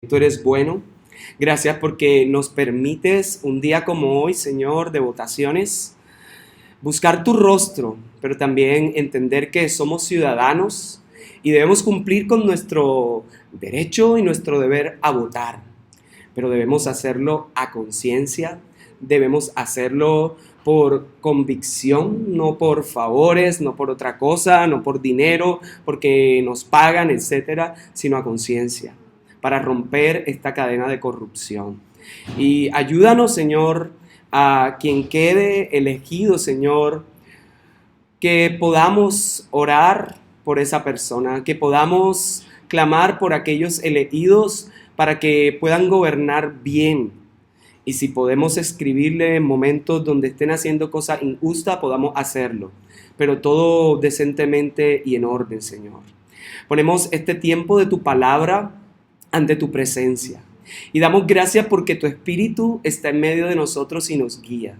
Tú eres bueno. Gracias porque nos permites un día como hoy, Señor, de votaciones, buscar tu rostro, pero también entender que somos ciudadanos y debemos cumplir con nuestro derecho y nuestro deber a votar. Pero debemos hacerlo a conciencia, debemos hacerlo por convicción, no por favores, no por otra cosa, no por dinero, porque nos pagan, etcétera, sino a conciencia, para romper esta cadena de corrupción. Y ayúdanos, Señor, a quien quede elegido, Señor, que podamos orar por esa persona, que podamos clamar por aquellos elegidos para que puedan gobernar bien. Y si podemos escribirle en momentos donde estén haciendo cosas injustas, podamos hacerlo. Pero todo decentemente y en orden, Señor. Ponemos este tiempo de tu palabra ante tu presencia. Y damos gracias porque tu Espíritu está en medio de nosotros y nos guía.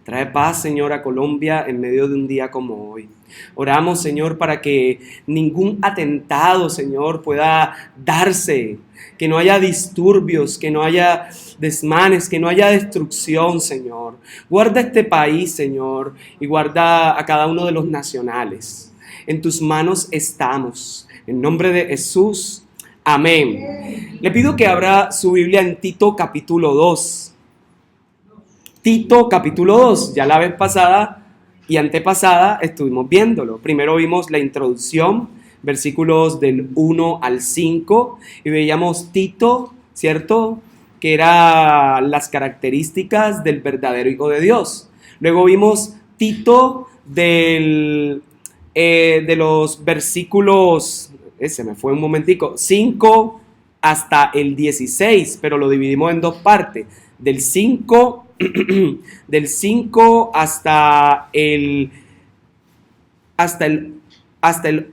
Trae paz, Señor, a Colombia en medio de un día como hoy. Oramos, Señor, para que ningún atentado, Señor, pueda darse, que no haya disturbios, que no haya desmanes, que no haya destrucción, Señor. Guarda este país, Señor, y guarda a cada uno de los nacionales. En tus manos estamos. En nombre de Jesús, amén. Le pido que abra su Biblia en Tito capítulo 2. Tito capítulo 2, ya la vez pasada y antepasada estuvimos viéndolo. Primero vimos la introducción, versículos del 1 al 5, y veíamos Tito, ¿cierto? Que eran las características del verdadero Hijo de Dios. Luego vimos Tito de los versículos, se me fue un momentico, 5 hasta el 16, pero lo dividimos en dos partes, del 5 hasta el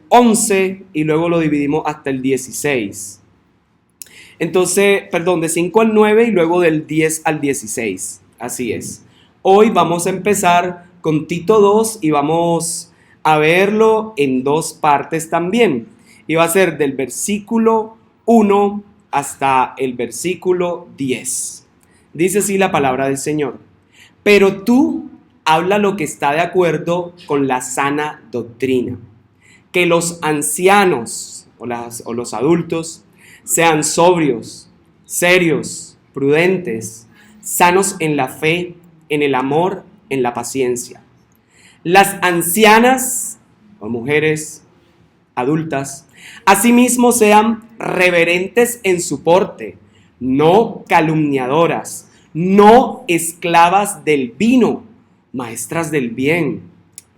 11 y luego lo dividimos hasta el 16. Entonces, perdón, de 5 al 9 y luego del 10 al 16. Así es. Hoy vamos a empezar con Tito 2 y vamos a verlo en dos partes también. Y va a ser del versículo 1 hasta el versículo 10. Dice así la palabra del Señor. Pero tú habla lo que está de acuerdo con la sana doctrina. Que los ancianos o los adultos sean sobrios, serios, prudentes, sanos en la fe, en el amor, en la paciencia. Las ancianas o mujeres adultas, asimismo sean reverentes en su porte, no calumniadoras, no esclavas del vino, maestras del bien,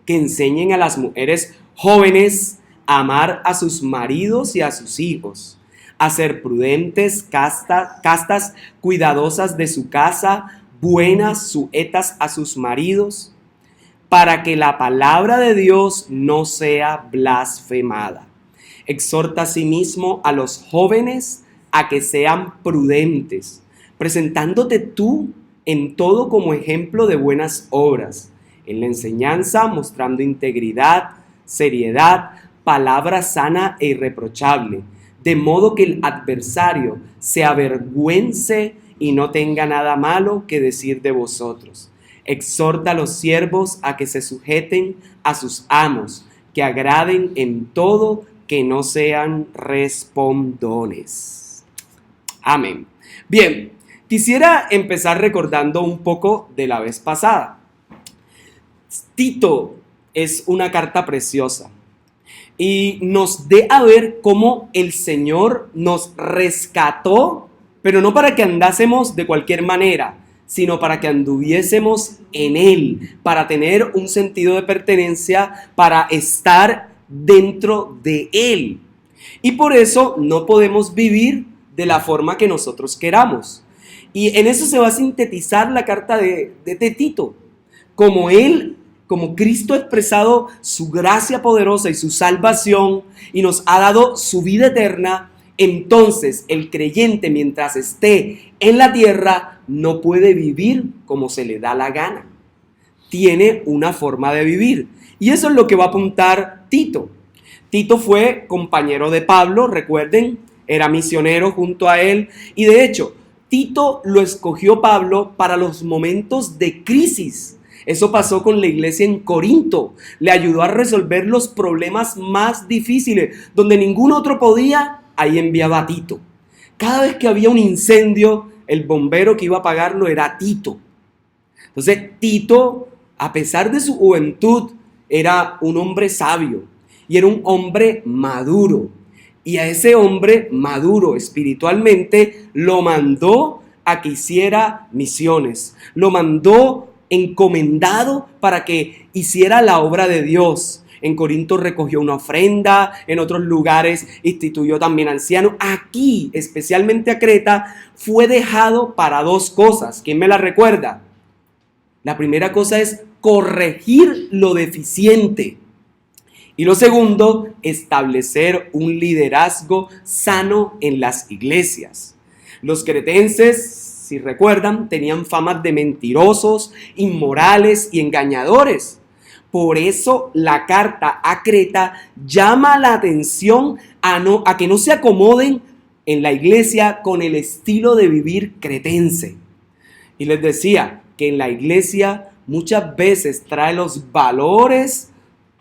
que enseñen a las mujeres jóvenes a amar a sus maridos y a sus hijos, a ser prudentes, castas, cuidadosas de su casa, buenas, sujetas a sus maridos, para que la palabra de Dios no sea blasfemada. Exhorta asimismo a los jóvenes a que sean prudentes, presentándote tú en todo como ejemplo de buenas obras, en la enseñanza mostrando integridad, seriedad, palabra sana e irreprochable, de modo que el adversario se avergüence y no tenga nada malo que decir de vosotros. Exhorta a los siervos a que se sujeten a sus amos, que agraden en todo, que no sean respondones. Amén. Bien, quisiera empezar recordando un poco de la vez pasada. Tito es una carta preciosa y nos deja ver cómo el Señor nos rescató, pero no para que andásemos de cualquier manera, sino para que anduviésemos en Él, para tener un sentido de pertenencia, para estar dentro de Él. Y por eso no podemos vivir de la forma que nosotros queramos. Y en eso se va a sintetizar la carta de Tito. Como Cristo ha expresado su gracia poderosa y su salvación y nos ha dado su vida eterna, entonces el creyente, mientras esté en la tierra, no puede vivir como se le da la gana. Tiene una forma de vivir. Y eso es lo que va a apuntar Tito. Tito fue compañero de Pablo, recuerden, era misionero junto a él. Y de hecho, Tito lo escogió Pablo para los momentos de crisis. Eso pasó con la iglesia en Corinto. Le ayudó a resolver los problemas más difíciles, donde ningún otro podía. Ahí enviaba a Tito. Cada vez que había un incendio, el bombero que iba a apagarlo era Tito. Entonces, Tito, a pesar de su juventud, era un hombre sabio y era un hombre maduro. Y a ese hombre maduro espiritualmente lo mandó a que hiciera misiones. Lo mandó encomendado para que hiciera la obra de Dios. En Corinto recogió una ofrenda, en otros lugares instituyó también ancianos. Aquí, especialmente a Creta, fue dejado para dos cosas. ¿Quién me la recuerda? La primera cosa es corregir lo deficiente. Y lo segundo, establecer un liderazgo sano en las iglesias. Los cretenses, si recuerdan, tenían fama de mentirosos, inmorales y engañadores. Por eso la carta a Creta llama la atención a que no se acomoden en la iglesia con el estilo de vivir cretense. Y les decía que en la iglesia muchas veces trae los valores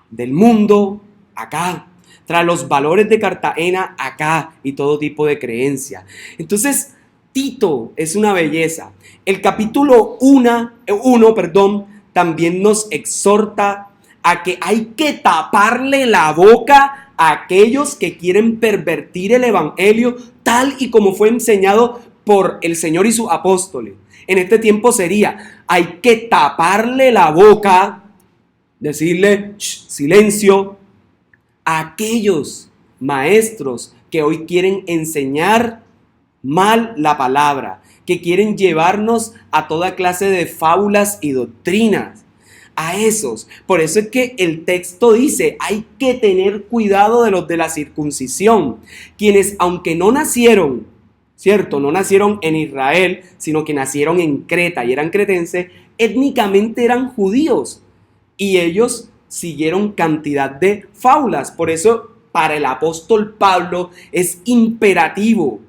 del mundo acá, trae los valores de Cartagena acá y todo tipo de creencia. Entonces, Tito es una belleza. El capítulo 1, también nos exhorta a que hay que taparle la boca a aquellos que quieren pervertir el evangelio tal y como fue enseñado por el Señor y sus apóstoles. En este tiempo sería, hay que taparle la boca, decirle silencio a aquellos maestros que hoy quieren enseñar mal la palabra, que quieren llevarnos a toda clase de fábulas y doctrinas. A esos. Por eso es que el texto dice, hay que tener cuidado de los de la circuncisión, quienes aunque no nacieron, ¿cierto? No nacieron en Israel, sino que nacieron en Creta y eran cretenses, étnicamente eran judíos y ellos siguieron cantidad de fábulas. Por eso para el apóstol Pablo es imperativo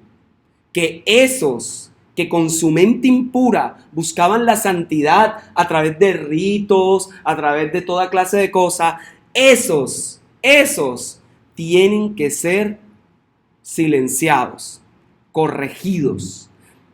que esos que con su mente impura buscaban la santidad a través de ritos, a través de toda clase de cosas, esos tienen que ser silenciados, corregidos.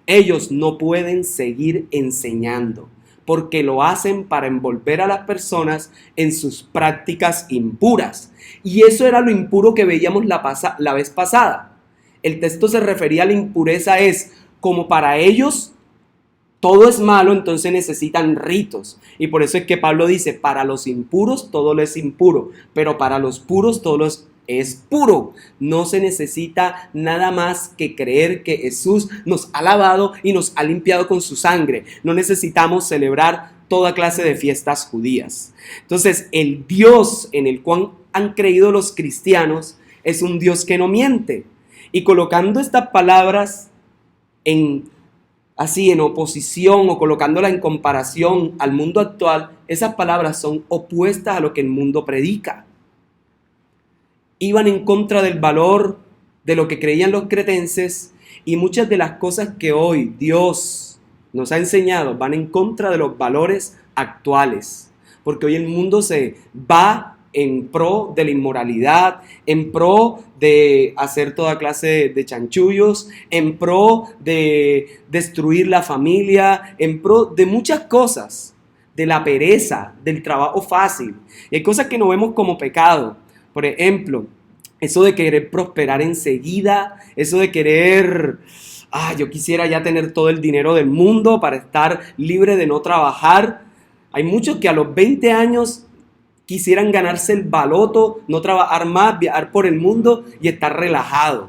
Ellos no pueden seguir enseñando porque lo hacen para envolver a las personas en sus prácticas impuras. Y eso era lo impuro que veíamos la vez pasada. El texto se refería a la impureza, es como para ellos todo es malo, entonces necesitan ritos. Y por eso es que Pablo dice, para los impuros todo lo es impuro, pero para los puros todo es puro. No se necesita nada más que creer que Jesús nos ha lavado y nos ha limpiado con su sangre. No necesitamos celebrar toda clase de fiestas judías. Entonces, el Dios en el cual han creído los cristianos es un Dios que no miente. Y colocando estas palabras en oposición o colocándola en comparación al mundo actual, esas palabras son opuestas a lo que el mundo predica. Iban en contra del valor de lo que creían los cretenses y muchas de las cosas que hoy Dios nos ha enseñado van en contra de los valores actuales, porque hoy el mundo se va en pro de la inmoralidad, en pro de hacer toda clase de chanchullos, en pro de destruir la familia, en pro de muchas cosas, de la pereza, del trabajo fácil. Y hay cosas que no vemos como pecado. Por ejemplo, eso de querer prosperar enseguida, eso de querer, yo quisiera ya tener todo el dinero del mundo para estar libre de no trabajar. Hay muchos que a los 20 años quisieran ganarse el baloto, no trabajar más, viajar por el mundo y estar relajado.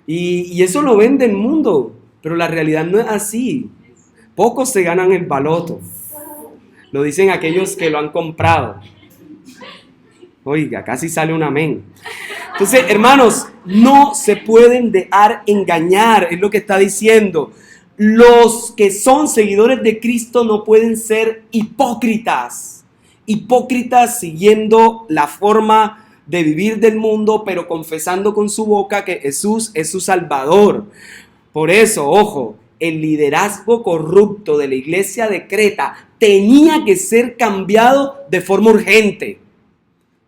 Y eso lo vende el mundo, pero la realidad no es así. Pocos se ganan el baloto. Lo dicen aquellos que lo han comprado. Oiga, casi sale un amén. Entonces, hermanos, no se pueden dejar engañar, es lo que está diciendo. Los que son seguidores de Cristo no pueden ser hipócritas siguiendo la forma de vivir del mundo, pero confesando con su boca que Jesús es su Salvador. Por eso, ojo, el liderazgo corrupto de la iglesia de Creta tenía que ser cambiado de forma urgente.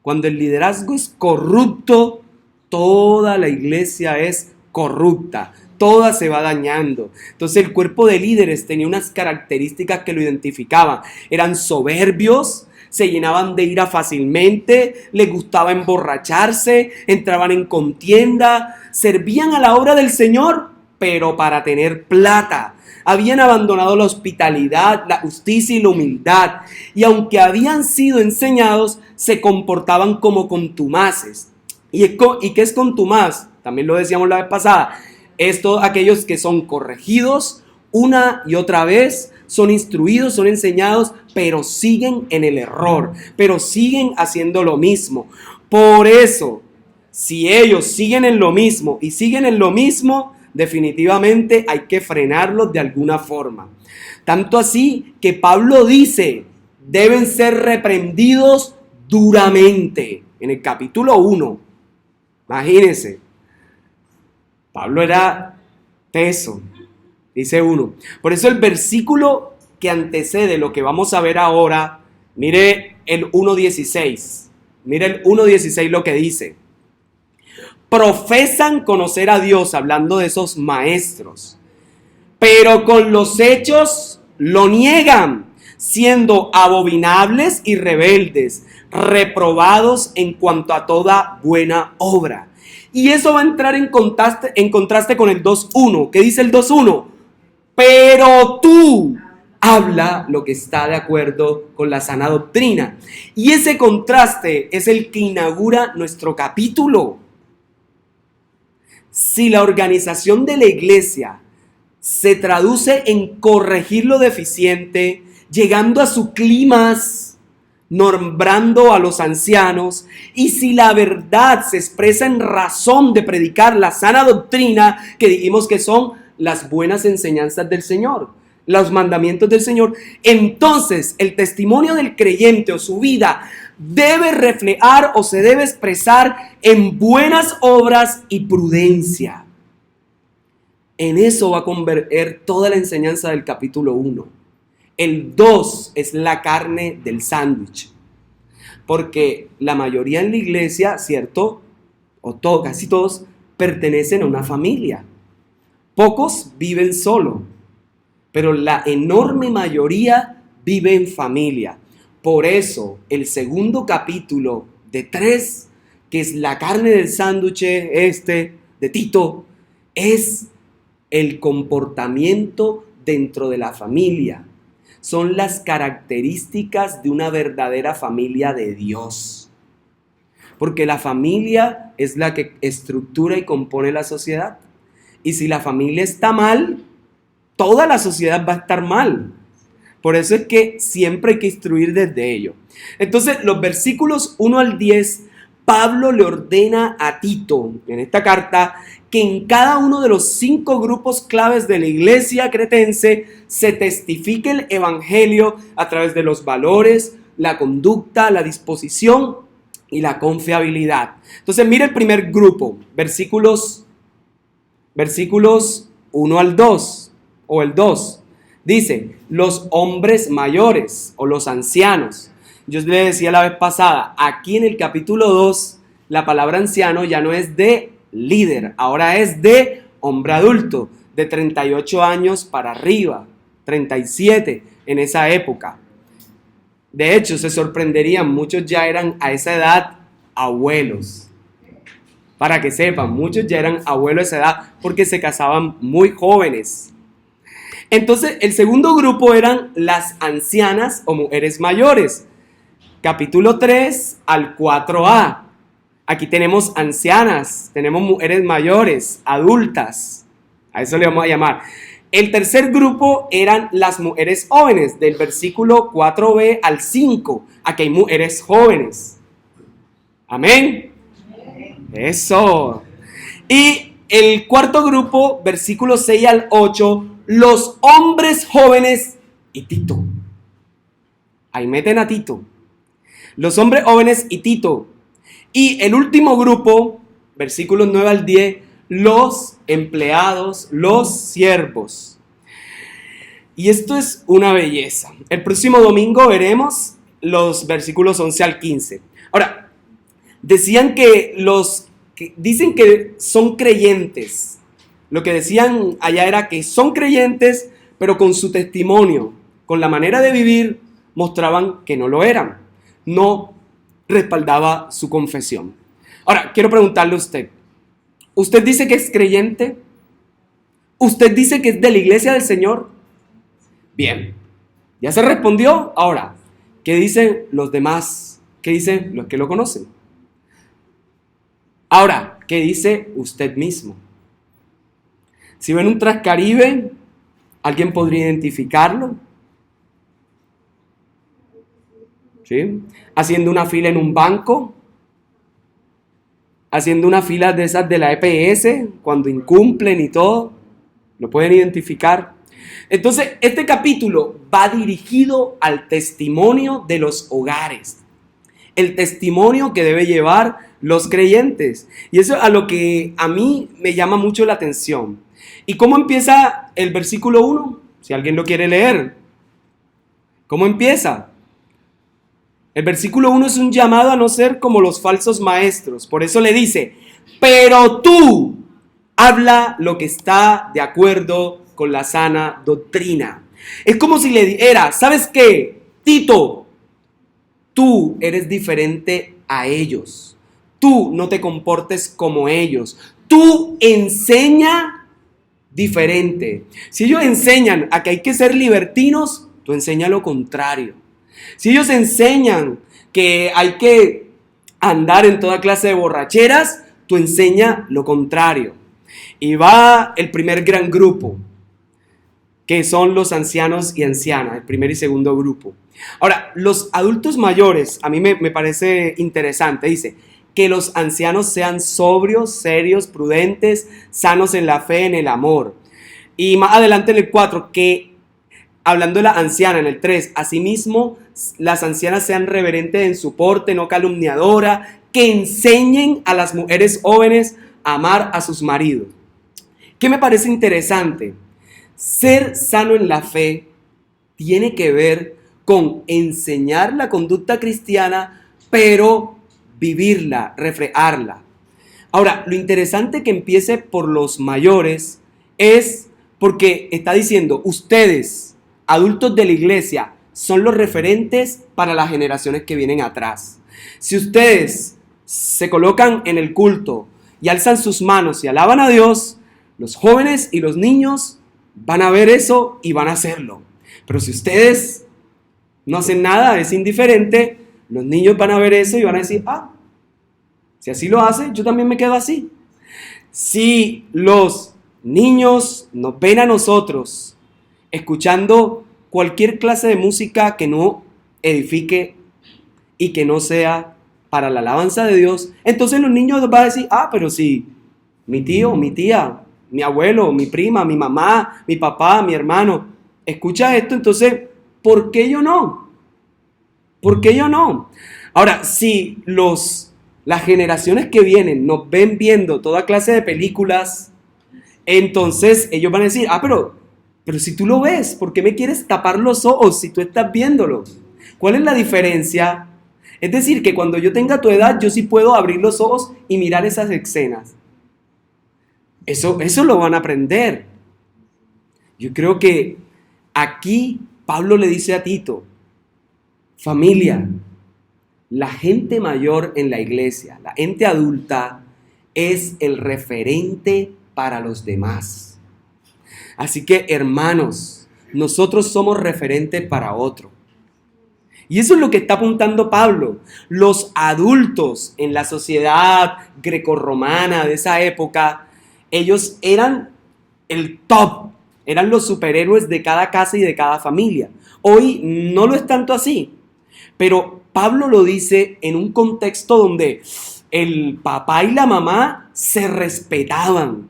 Cuando el liderazgo es corrupto, toda la iglesia es corrupta, toda se va dañando. Entonces el cuerpo de líderes tenía unas características que lo identificaban. Eran soberbios, se llenaban de ira fácilmente, les gustaba emborracharse, entraban en contienda, servían a la obra del Señor, pero para tener plata. Habían abandonado la hospitalidad, la justicia y la humildad. Y aunque habían sido enseñados, se comportaban como contumaces. ¿Y qué es contumaz? También lo decíamos la vez pasada. Esto, aquellos que son corregidos una y otra vez, son instruidos, son enseñados, pero siguen en el error, pero siguen haciendo lo mismo. Por eso, si ellos siguen en lo mismo y siguen en lo mismo, definitivamente hay que frenarlos de alguna forma. Tanto así que Pablo dice, deben ser reprendidos duramente. En el capítulo 1, imagínense, Pablo era teso, dice 1. Por eso el versículo que antecede lo que vamos a ver ahora, mire el 1.16. Mire el 1.16 lo que dice. Profesan conocer a Dios, hablando de esos maestros, pero con los hechos lo niegan, siendo abominables y rebeldes, reprobados en cuanto a toda buena obra. Y eso va a entrar en contraste con el 2.1. ¿Qué dice el 2.1? Pero tú habla lo que está de acuerdo con la sana doctrina. Y ese contraste es el que inaugura nuestro capítulo. Si la organización de la iglesia se traduce en corregir lo deficiente, llegando a su clímax, nombrando a los ancianos, y si la verdad se expresa en razón de predicar la sana doctrina, que dijimos que son las buenas enseñanzas del Señor, los mandamientos del Señor, entonces el testimonio del creyente o su vida debe reflejar o se debe expresar en buenas obras y prudencia. En eso va a converger toda la enseñanza del capítulo 1. El 2 es la carne del sándwich. Porque la mayoría en la iglesia, ¿cierto? Casi todos pertenecen a una familia. Pocos viven solo, pero la enorme mayoría vive en familia. Por eso, el segundo capítulo de 3, que es la carne del sándwich de Tito, es el comportamiento dentro de la familia. Son las características de una verdadera familia de Dios. Porque la familia es la que estructura y compone la sociedad. Y si la familia está mal, toda la sociedad va a estar mal. Por eso es que siempre hay que instruir desde ello. Entonces, los versículos 1 al 10, Pablo le ordena a Tito, en esta carta, que en cada uno de los 5 grupos claves de la iglesia cretense se testifique el evangelio a través de los valores, la conducta, la disposición y la confiabilidad. Entonces, mire el primer grupo, versículos 1 al 2, o el 2. Dice, los hombres mayores o los ancianos. Yo le decía la vez pasada, aquí en el capítulo 2, la palabra anciano ya no es de líder, ahora es de hombre adulto, de 38 años para arriba, 37 en esa época. De hecho, se sorprenderían, muchos ya eran a esa edad abuelos. Para que sepan, muchos ya eran abuelos a esa edad porque se casaban muy jóvenes. Entonces, el segundo grupo eran las ancianas o mujeres mayores. Capítulo 3 al 4a. Aquí tenemos ancianas, tenemos mujeres mayores, adultas. A eso le vamos a llamar. El tercer grupo eran las mujeres jóvenes, del versículo 4b al 5. Aquí hay mujeres jóvenes. Amén. Eso. Y el cuarto grupo, versículos 6 al 8, los hombres jóvenes y Tito. Ahí meten a Tito. Los hombres jóvenes y Tito. Y el último grupo, versículos 9 al 10, los empleados, los siervos. Y esto es una belleza. El próximo domingo veremos los versículos 11 al 15. Ahora, decían que dicen que son creyentes. Lo que decían allá era que son creyentes, pero con su testimonio, con la manera de vivir, mostraban que no lo eran. No respaldaba su confesión. Ahora, quiero preguntarle a usted. ¿Usted dice que es creyente? ¿Usted dice que es de la iglesia del Señor? Bien, ya se respondió. Ahora, ¿qué dicen los demás? ¿Qué dicen los que lo conocen? Ahora, ¿qué dice usted mismo? Si ven un Transcaribe, ¿alguien podría identificarlo? ¿Sí? Haciendo una fila en un banco, haciendo una fila de esas de la EPS, cuando incumplen y todo, ¿lo pueden identificar? Entonces, este capítulo va dirigido al testimonio de los hogares, el testimonio que debe llevar los creyentes. Y eso es a lo que a mí me llama mucho la atención. ¿Y cómo empieza el versículo 1? Si alguien lo quiere leer. ¿Cómo empieza? El versículo 1 es un llamado a no ser como los falsos maestros. Por eso le dice, pero tú habla lo que está de acuerdo con la sana doctrina. Es como si le dijera, ¿sabes qué? Tito, tú eres diferente a ellos. Tú no te comportes como ellos. Tú enseña diferente. Si ellos enseñan a que hay que ser libertinos, tú enseña lo contrario. Si ellos enseñan que hay que andar en toda clase de borracheras, tú enseña lo contrario. Y va el primer gran grupo, que son los ancianos y ancianas, el primer y segundo grupo. Ahora, los adultos mayores, a mí me parece interesante, dice, que los ancianos sean sobrios, serios, prudentes, sanos en la fe, en el amor. Y más adelante en el 4, que hablando de la anciana, en el 3, asimismo, las ancianas sean reverentes en su porte, no calumniadoras, que enseñen a las mujeres jóvenes a amar a sus maridos. ¿Qué me parece interesante? Ser sano en la fe tiene que ver con enseñar la conducta cristiana, pero vivirla, reflejarla. Ahora, lo interesante que empiece por los mayores es porque está diciendo, ustedes, adultos de la iglesia, son los referentes para las generaciones que vienen atrás. Si ustedes se colocan en el culto y alzan sus manos y alaban a Dios, los jóvenes y los niños van a ver eso y van a hacerlo. Pero si ustedes no hacen nada, es indiferente, los niños van a ver eso y van a decir, si así lo hace, yo también me quedo así. Si los niños nos ven a nosotros escuchando cualquier clase de música que no edifique y que no sea para la alabanza de Dios, entonces los niños van a decir, pero si mi tío, mi tía, mi abuelo, mi prima, mi mamá, mi papá, mi hermano, escucha esto, entonces, ¿por qué yo no? ¿Por qué yo no? Ahora, si las generaciones que vienen nos ven viendo toda clase de películas, entonces ellos van a decir, pero si tú lo ves, ¿por qué me quieres tapar los ojos si tú estás viéndolo? ¿Cuál es la diferencia? Es decir, que cuando yo tenga tu edad, yo sí puedo abrir los ojos y mirar esas escenas. Eso lo van a aprender. Yo creo que aquí Pablo le dice a Tito, familia, la gente mayor en la iglesia, la gente adulta, es el referente para los demás. Así que, hermanos, nosotros somos referentes para otro. Y eso es lo que está apuntando Pablo. Los adultos en la sociedad grecorromana de esa época, ellos eran el top, eran los superhéroes de cada casa y de cada familia. Hoy no lo es tanto así, pero Pablo lo dice en un contexto donde el papá y la mamá se respetaban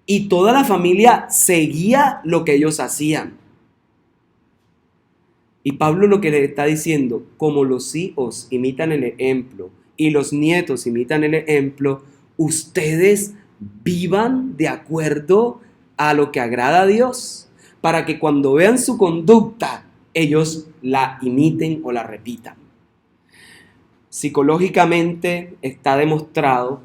y toda la familia seguía lo que ellos hacían. Y Pablo lo que le está diciendo, como los hijos imitan el ejemplo y los nietos imitan el ejemplo, ustedes vivan de acuerdo a lo que agrada a Dios, para que cuando vean su conducta, ellos la imiten o la repitan. Psicológicamente está demostrado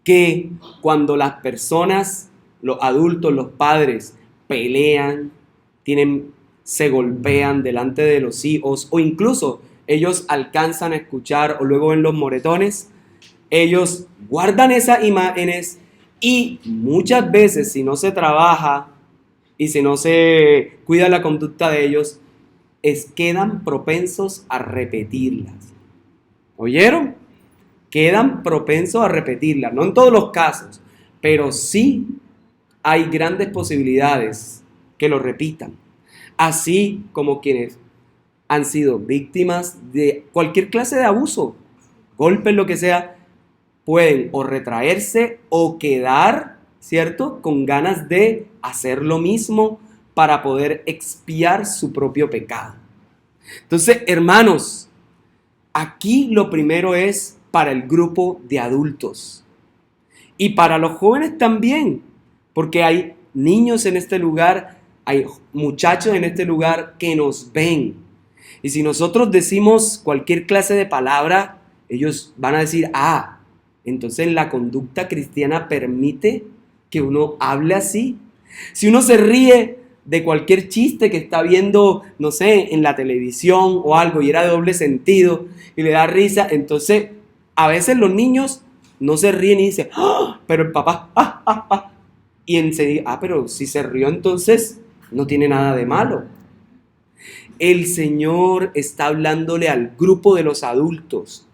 que cuando las personas, los adultos, los padres, pelean, se golpean delante de los hijos, o incluso ellos alcanzan a escuchar o luego ven los moretones, ellos guardan esas imágenes y muchas veces, si no se trabaja y si no se cuida la conducta de ellos, quedan propensos a repetirlas. ¿Oyeron? Quedan propensos a repetirlas, no en todos los casos, pero sí hay grandes posibilidades que lo repitan. Así como quienes han sido víctimas de cualquier clase de abuso, golpes, lo que sea, pueden o retraerse o quedar, ¿cierto?, con ganas de hacer lo mismo para poder expiar su propio pecado. Entonces, hermanos, aquí lo primero es para el grupo de adultos y para los jóvenes también, porque hay niños en este lugar, hay muchachos en este lugar que nos ven. Y si nosotros decimos cualquier clase de palabra, ellos van a decir, entonces la conducta cristiana permite que uno hable así. Si uno se ríe de cualquier chiste que está viendo, no sé, en la televisión o algo y era de doble sentido y le da risa, entonces a veces los niños no se ríen y dicen, pero el papá, y enseguida, pero si se rió entonces no tiene nada de malo. El Señor está hablándole al grupo de los adultos,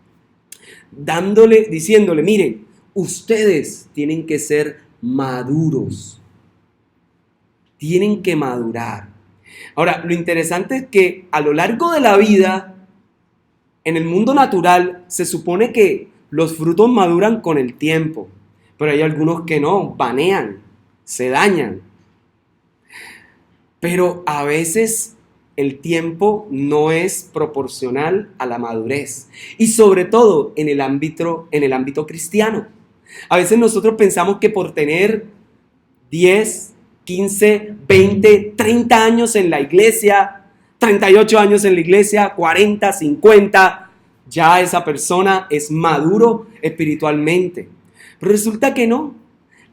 diciéndole, miren, ustedes tienen que ser maduros, tienen que madurar. Ahora, lo interesante es que a lo largo de la vida, en el mundo natural, se supone que los frutos maduran con el tiempo, pero hay algunos que no, banean, se dañan. Pero a veces el tiempo no es proporcional a la madurez, y sobre todo en el ámbito cristiano. A veces nosotros pensamos que por tener 10, 15, 20, 30 años en la iglesia, 38 años en la iglesia, 40, 50, ya esa persona es maduro espiritualmente. Pero resulta que no.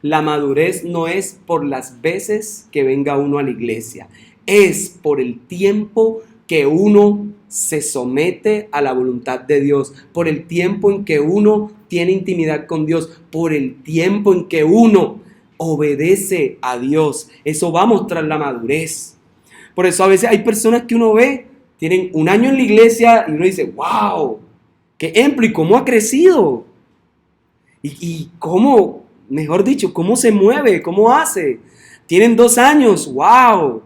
La madurez no es por las veces que venga uno a la iglesia, es por el tiempo que uno se somete a la voluntad de Dios, por el tiempo en que uno tiene intimidad con Dios, por el tiempo en que uno obedece a Dios. Eso va a mostrar la madurez. Por eso a veces hay personas que uno ve, tienen un año en la iglesia y uno dice, wow, qué ejemplo y cómo ha crecido. Y cómo, mejor dicho, cómo se mueve, cómo hace. Tienen 2 años, wow.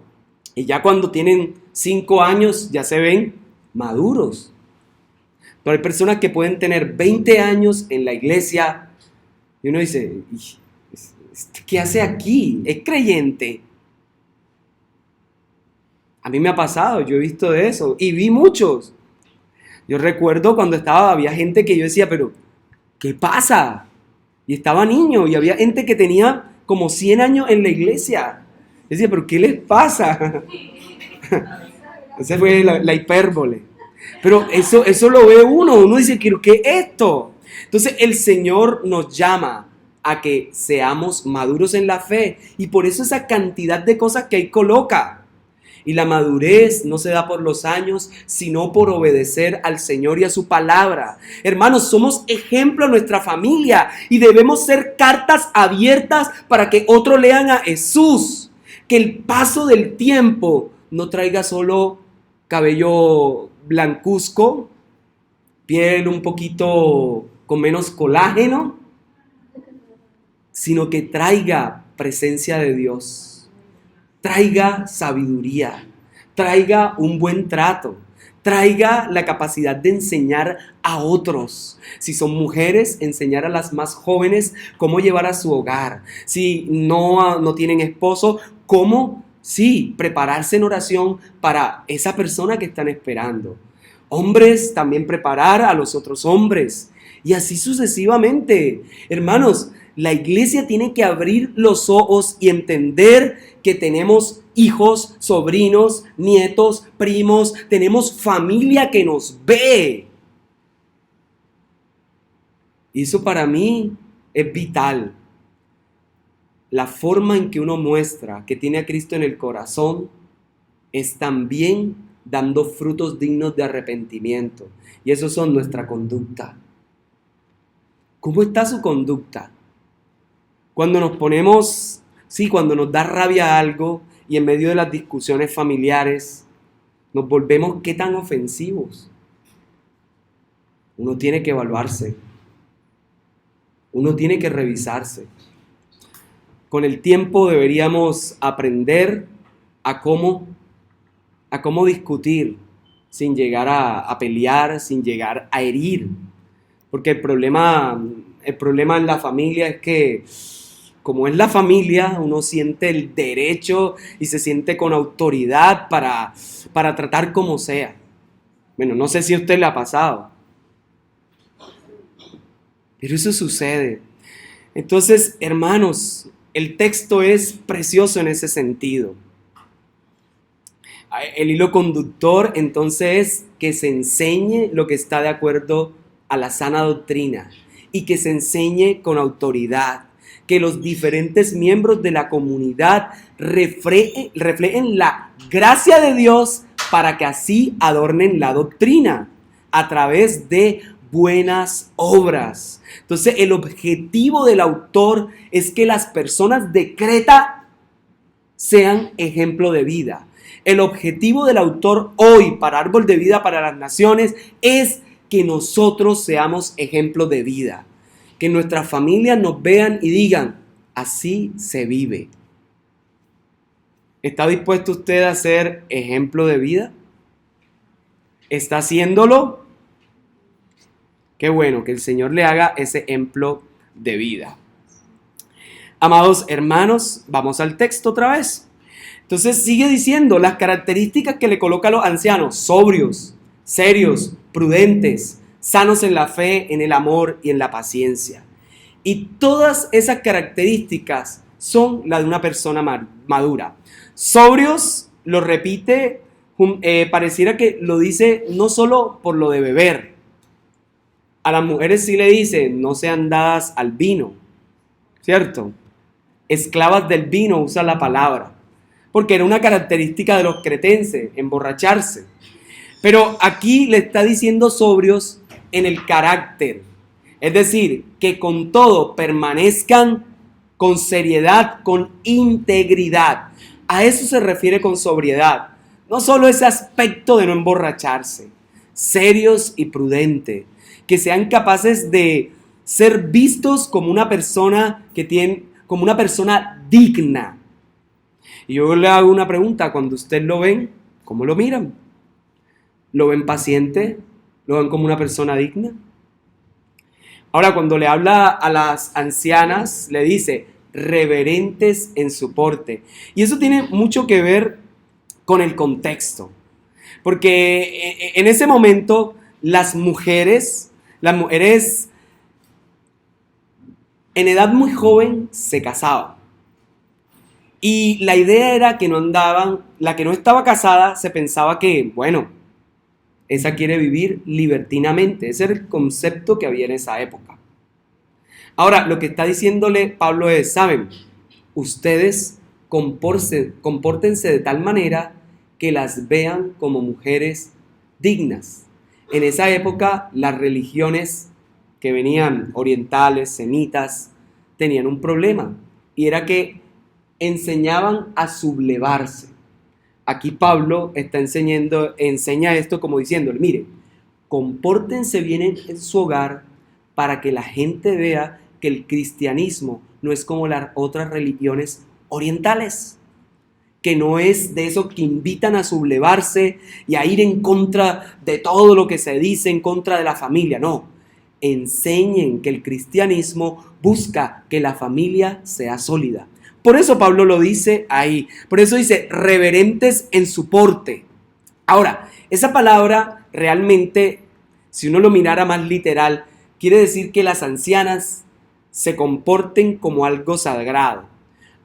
Y ya cuando tienen 5 años ya se ven maduros. Pero hay personas que pueden tener 20 años en la iglesia y uno dice, ¿qué hace aquí? ¿Es creyente? A mí me ha pasado, yo he visto de eso y vi muchos. Yo recuerdo cuando había gente que yo decía, pero ¿qué pasa? Y estaba niño y había gente que tenía como 100 años en la iglesia. Yo decía, pero ¿qué les pasa? Esa fue la hipérbole. Pero eso lo ve uno dice, ¿qué es esto? Entonces el Señor nos llama a que seamos maduros en la fe y por eso esa cantidad de cosas que ahí coloca. Y la madurez no se da por los años, sino por obedecer al Señor y a su palabra. Hermanos, somos ejemplo a nuestra familia y debemos ser cartas abiertas para que otros lean a Jesús. Que el paso del tiempo no traiga solo cabello blancuzco, piel un poquito con menos colágeno, sino que traiga presencia de Dios. Traiga sabiduría, traiga un buen trato, traiga la capacidad de enseñar a otros. Si son mujeres, enseñar a las más jóvenes cómo llevar a su hogar. Si no tienen esposo, cómo, sí, prepararse en oración para esa persona que están esperando. Hombres, también preparar a los otros hombres. Y así sucesivamente. Hermanos, la iglesia tiene que abrir los ojos y entender que tenemos hijos, sobrinos, nietos, primos, tenemos familia que nos ve. Y eso para mí es vital. La forma en que uno muestra que tiene a Cristo en el corazón es también dando frutos dignos de arrepentimiento. Y eso son nuestra conducta. ¿Cómo está su conducta? Cuando nos ponemos, cuando nos da rabia algo y en medio de las discusiones familiares nos volvemos qué tan ofensivos. Uno tiene que evaluarse. Uno tiene que revisarse. Con el tiempo deberíamos aprender a cómo discutir sin llegar a pelear, sin llegar a herir. Porque el problema en la familia es que, como es la familia, uno siente el derecho y se siente con autoridad para tratar como sea. Bueno, no sé si a usted le ha pasado, pero eso sucede. Entonces, hermanos, el texto es precioso en ese sentido. El hilo conductor, entonces, es que se enseñe lo que está de acuerdo a la sana doctrina y que se enseñe con autoridad, que los diferentes miembros de la comunidad reflejen la gracia de Dios para que así adornen la doctrina a través de buenas obras. Entonces, el objetivo del autor es que las personas de Creta sean ejemplo de vida. El objetivo del autor hoy para Árbol de Vida para las Naciones es que nosotros seamos ejemplo de vida. Que nuestras familias nos vean y digan, así se vive. ¿Está dispuesto usted a ser ejemplo de vida? ¿Está haciéndolo? Qué bueno que el Señor le haga ese ejemplo de vida. Amados hermanos, vamos al texto otra vez. Entonces sigue diciendo las características que le coloca a los ancianos: sobrios, serios, prudentes, sanos en la fe, en el amor y en la paciencia. Y todas esas características son las de una persona madura. Sobrios, lo repite, pareciera que lo dice no solo por lo de beber. A las mujeres sí le dice, no sean dadas al vino, ¿cierto? Esclavas del vino, usa la palabra, porque era una característica de los cretenses, emborracharse. Pero aquí le está diciendo sobrios en el carácter, es decir, que con todo permanezcan con seriedad, con integridad. A eso se refiere con sobriedad. No solo ese aspecto de no emborracharse, serios y prudentes, que sean capaces de ser vistos como una persona como una persona digna. Y yo le hago una pregunta: cuando usted lo ven, ¿cómo lo miran? ¿Lo ven paciente? ¿Lo ven como una persona digna? Ahora, cuando le habla a las ancianas, le dice reverentes en su porte. Y eso tiene mucho que ver con el contexto. Porque en ese momento las mujeres en edad muy joven se casaban. Y la idea era que la que no estaba casada se pensaba que, bueno, esa quiere vivir libertinamente. Ese era el concepto que había en esa época. Ahora, lo que está diciéndole Pablo es, ¿saben? Ustedes compórtense de tal manera que las vean como mujeres dignas. En esa época, las religiones que venían orientales, semitas, tenían un problema. Y era que enseñaban a sublevarse. Aquí Pablo enseña esto como diciéndole, miren, compórtense bien en su hogar para que la gente vea que el cristianismo no es como las otras religiones orientales, que no es de esos que invitan a sublevarse y a ir en contra de todo lo que se dice, en contra de la familia. No, enseñen que el cristianismo busca que la familia sea sólida. Por eso Pablo lo dice ahí. Por eso dice reverentes en su porte. Ahora, esa palabra realmente, si uno lo mirara más literal, quiere decir que las ancianas se comporten como algo sagrado,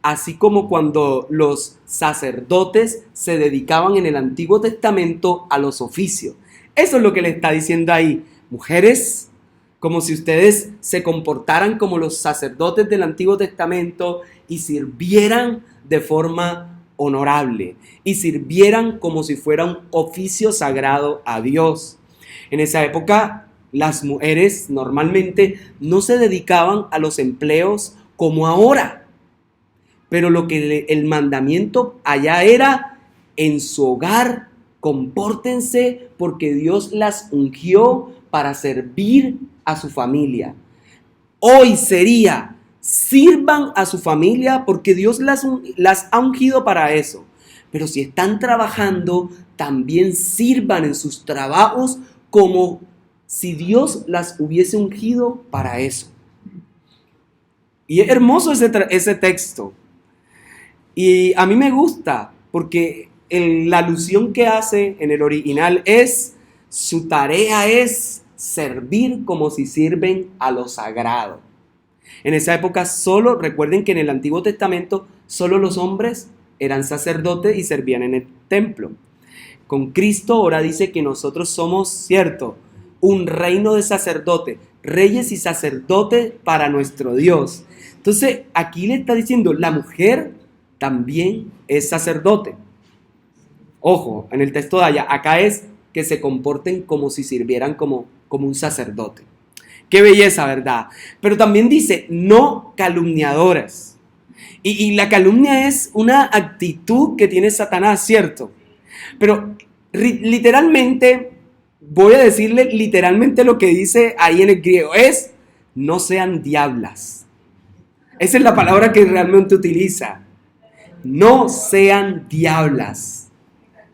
así como cuando los sacerdotes se dedicaban en el Antiguo Testamento a los oficios. Eso es lo que le está diciendo ahí. Mujeres, como si ustedes se comportaran como los sacerdotes del Antiguo Testamento y sirvieran de forma honorable y sirvieran como si fuera un oficio sagrado a Dios. En esa época, las mujeres normalmente no se dedicaban a los empleos como ahora, pero lo que el mandamiento allá era: en su hogar compórtense porque Dios las ungió para servir a su familia. Hoy sería: sirvan a su familia porque Dios las ha ungido para eso. Pero si están trabajando, también sirvan en sus trabajos como si Dios las hubiese ungido para eso. Y es hermoso ese texto. Y a mí me gusta porque la alusión que hace en el original es: su tarea es servir como si sirven a lo sagrado. En esa época recuerden que en el Antiguo Testamento solo los hombres eran sacerdotes y servían en el templo. Con Cristo ahora dice que nosotros somos, cierto, un reino de sacerdotes, reyes y sacerdotes para nuestro Dios. Entonces aquí le está diciendo: la mujer también es sacerdote. Ojo, en el texto de allá, acá es que se comporten como si sirvieran como un sacerdote. Qué belleza, ¿verdad? Pero también dice: no calumniadoras. Y la calumnia es una actitud que tiene Satanás, ¿cierto? Pero literalmente, voy a decirle literalmente lo que dice ahí en el griego, es: no sean diablas. Esa es la palabra que realmente utiliza. No sean diablas.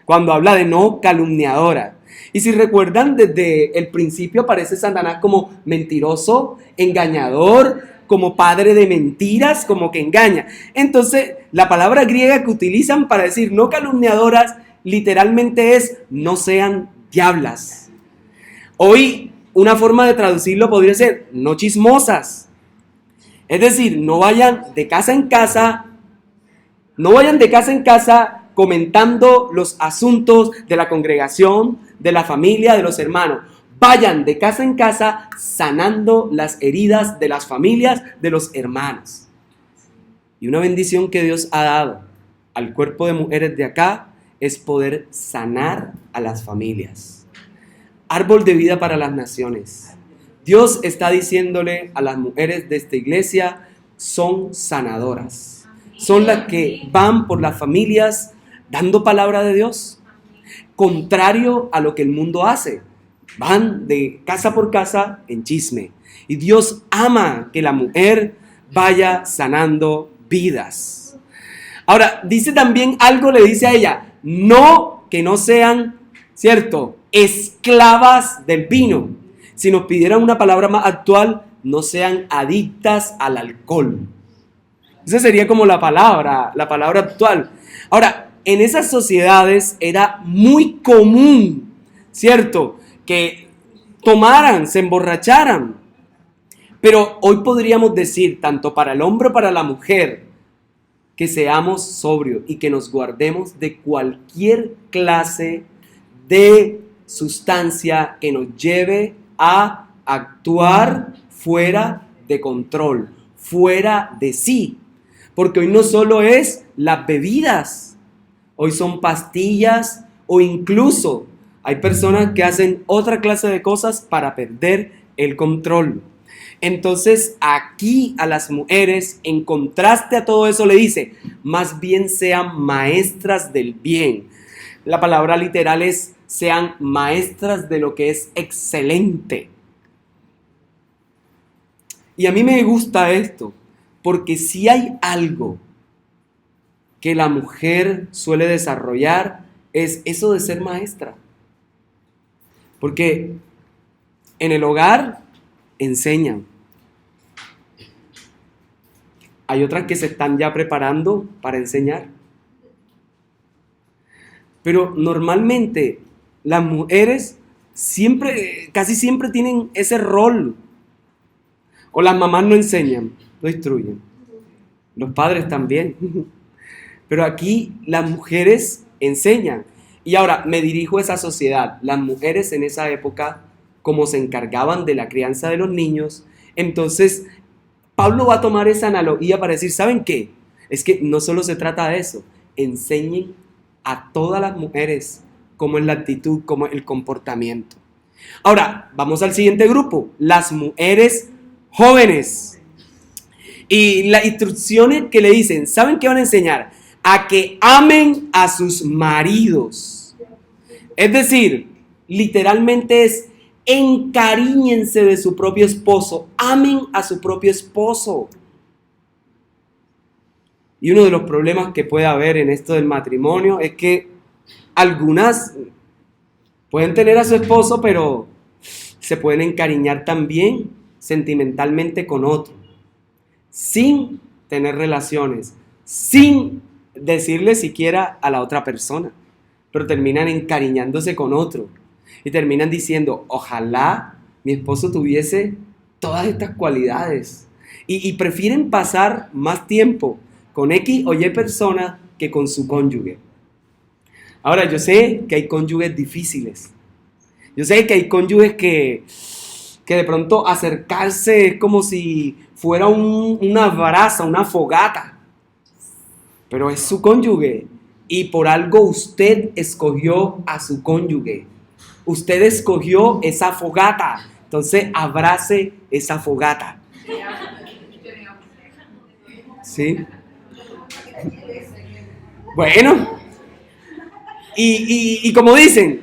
Cuando habla de no calumniadora. Y si recuerdan, desde el principio aparece Satanás como mentiroso, engañador, como padre de mentiras, como que engaña. Entonces, la palabra griega que utilizan para decir no calumniadoras, literalmente es: no sean diablas. Hoy, una forma de traducirlo podría ser: no chismosas. Es decir, no vayan de casa en casa comentando los asuntos de la congregación, de la familia, de los hermanos. Vayan de casa en casa sanando las heridas de las familias, de los hermanos. Y una bendición que Dios ha dado al cuerpo de mujeres de acá es poder sanar a las familias. Árbol de vida para las naciones. Dios está diciéndole a las mujeres de esta iglesia: son sanadoras. Son las que van por las familias dando palabra de Dios, contrario a lo que el mundo hace. Van de casa por casa en chisme. Y Dios ama que la mujer vaya sanando vidas. Ahora, dice también algo, le dice a ella: no, que no sean, ¿cierto?, esclavas del vino. Si nos pidieran una palabra más actual, no sean adictas al alcohol. Esa sería como la palabra actual. Ahora, en esas sociedades era muy común, ¿cierto?, que tomaran, se emborracharan. Pero hoy podríamos decir, tanto para el hombre como para la mujer, que seamos sobrios y que nos guardemos de cualquier clase de sustancia que nos lleve a actuar fuera de control, fuera de sí. Porque hoy no solo es las bebidas, hoy son pastillas o incluso hay personas que hacen otra clase de cosas para perder el control. Entonces aquí a las mujeres, en contraste a todo eso, le dice: más bien sean maestras del bien. La palabra literal es: sean maestras de lo que es excelente. Y a mí me gusta esto, porque si hay algo que la mujer suele desarrollar, es eso de ser maestra. Porque en el hogar enseñan. Hay otras que se están ya preparando para enseñar. Pero normalmente las mujeres casi siempre tienen ese rol O las mamás no enseñan, no instruyen. Los padres también. Pero aquí las mujeres enseñan. Y ahora me dirijo a esa sociedad. Las mujeres en esa época, como se encargaban de la crianza de los niños, entonces Pablo va a tomar esa analogía para decir, ¿saben qué? Es que no solo se trata de eso. Enseñen a todas las mujeres cómo es la actitud, cómo es el comportamiento. Ahora, vamos al siguiente grupo, las mujeres jóvenes. Y las instrucciones que le dicen, ¿saben qué van a enseñar? A que amen a sus maridos. Es decir, literalmente es encariñense de su propio esposo, amen a su propio esposo. Y uno de los problemas que puede haber en esto del matrimonio es que algunas pueden tener a su esposo, pero se pueden encariñar también sentimentalmente con otro, sin tener relaciones, sin decirle siquiera a la otra persona, pero terminan encariñándose con otro y terminan diciendo, ojalá mi esposo tuviese todas estas cualidades, y prefieren pasar más tiempo con X o Y persona que con su cónyuge. Ahora, yo sé que hay cónyuges difíciles. Yo sé que hay cónyuges que de pronto acercarse es como si fuera una brasa, una fogata. Pero es su cónyuge. Y por algo usted escogió a su cónyuge. Usted escogió esa fogata. Entonces, abrace esa fogata. ¿Sí? Bueno. Y como dicen,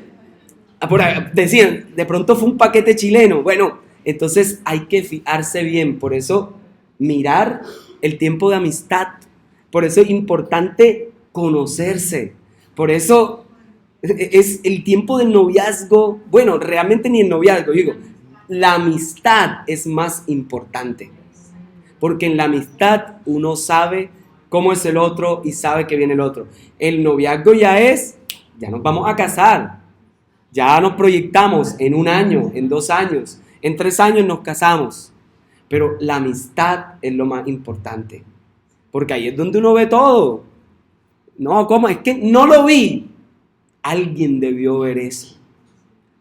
decían, de pronto fue un paquete chileno. Bueno, entonces hay que fijarse bien. Por eso, mirar el tiempo de amistad. Por eso es importante conocerse. Por eso es el tiempo del noviazgo. Bueno, realmente ni el noviazgo, digo. La amistad es más importante. Porque en la amistad uno sabe cómo es el otro y sabe que viene el otro. El noviazgo ya nos vamos a casar. Ya nos proyectamos en 1 año, en 2 años, en 3 años nos casamos. Pero la amistad es lo más importante. Porque ahí es donde uno ve todo. No, ¿cómo? Es que no lo vi. Alguien debió ver eso.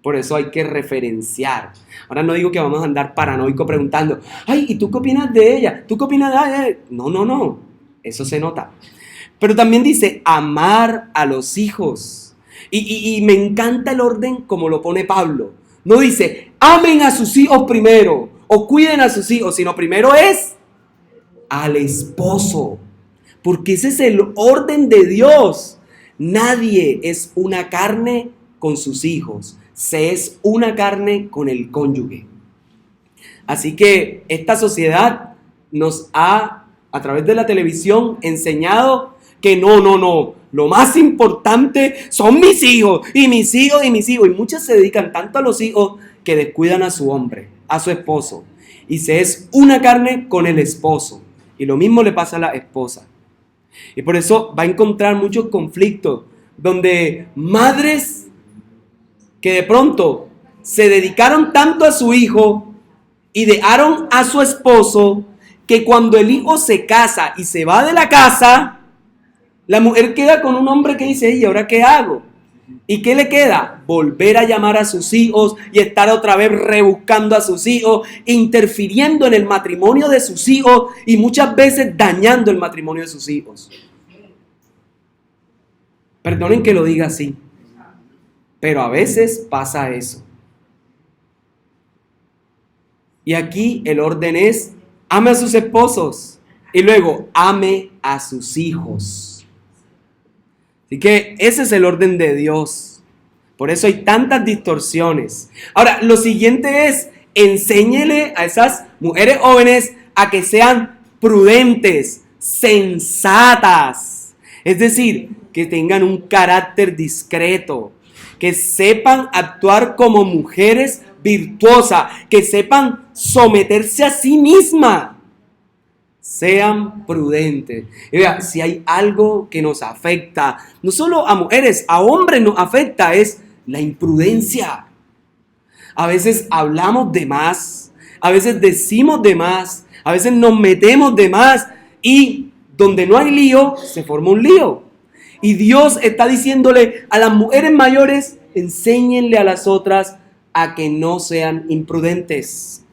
Por eso hay que referenciar. Ahora no digo que vamos a andar paranoico preguntando, ay, ¿y tú qué opinas de ella? ¿Tú qué opinas de ella? No. Eso se nota. Pero también dice, amar a los hijos. Y me encanta el orden como lo pone Pablo. No dice, amen a sus hijos primero, o cuiden a sus hijos, sino primero es al esposo. Porque ese es el orden de Dios. Nadie es una carne con sus hijos. Se es una carne con el cónyuge. Así que esta sociedad nos ha, a través de la televisión, enseñado que no. Lo más importante son mis hijos, y mis hijos, y mis hijos. Y muchas se dedican tanto a los hijos que descuidan a su hombre, a su esposo. Y se es una carne con el esposo. Y lo mismo le pasa a la esposa. Y por eso va a encontrar muchos conflictos donde madres que de pronto se dedicaron tanto a su hijo y dejaron a su esposo, que cuando el hijo se casa y se va de la casa, la mujer queda con un hombre que dice, ¿y ahora qué hago? ¿Y qué le queda? Volver a llamar a sus hijos y estar otra vez rebuscando a sus hijos, interfiriendo en el matrimonio de sus hijos y muchas veces dañando el matrimonio de sus hijos. Perdonen que lo diga así, pero a veces pasa eso. Y aquí el orden es, ame a sus esposos y luego ame a sus hijos. Así que ese es el orden de Dios. Por eso hay tantas distorsiones. Ahora, lo siguiente es, enséñele a esas mujeres jóvenes a que sean prudentes, sensatas. Es decir, que tengan un carácter discreto, que sepan actuar como mujeres virtuosas, que sepan someterse a sí mismas. Sean prudentes. Y vea, si hay algo que nos afecta, no solo a mujeres, a hombres nos afecta, es la imprudencia. A veces hablamos de más, a veces decimos de más, a veces nos metemos de más y donde no hay lío, se forma un lío. Y Dios está diciéndole a las mujeres mayores, enséñenle a las otras a que no sean imprudentes,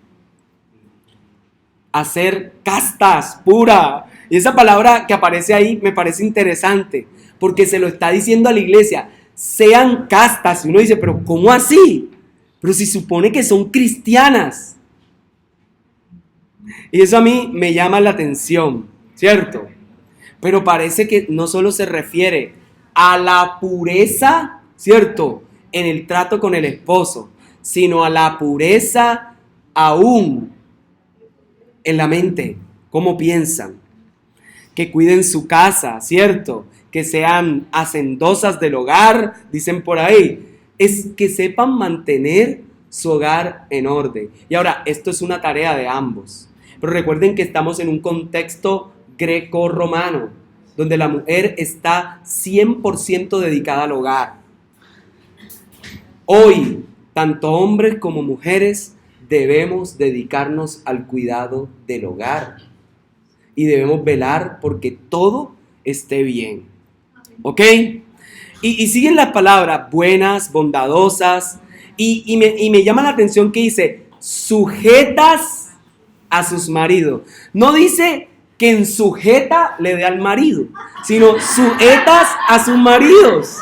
a ser castas, pura. Y esa palabra que aparece ahí me parece interesante, porque se lo está diciendo a la iglesia, sean castas. Y uno dice, pero ¿cómo así? Pero si supone que son cristianas. Y eso a mí me llama la atención, ¿cierto? Pero parece que no solo se refiere a la pureza, ¿cierto?, en el trato con el esposo, sino a la pureza aún en la mente, cómo piensan, que cuiden su casa, ¿cierto?, que sean hacendosas del hogar, dicen por ahí, es que sepan mantener su hogar en orden. Y ahora, esto es una tarea de ambos, pero recuerden que estamos en un contexto greco-romano, donde la mujer está 100% dedicada al hogar. Hoy, tanto hombres como mujeres debemos dedicarnos al cuidado del hogar y debemos velar porque todo esté bien. ¿Ok? Y siguen las palabras buenas, bondadosas, y me llama la atención que dice sujetas a sus maridos. No dice que en sujeta le dé al marido, sino sujetas a sus maridos.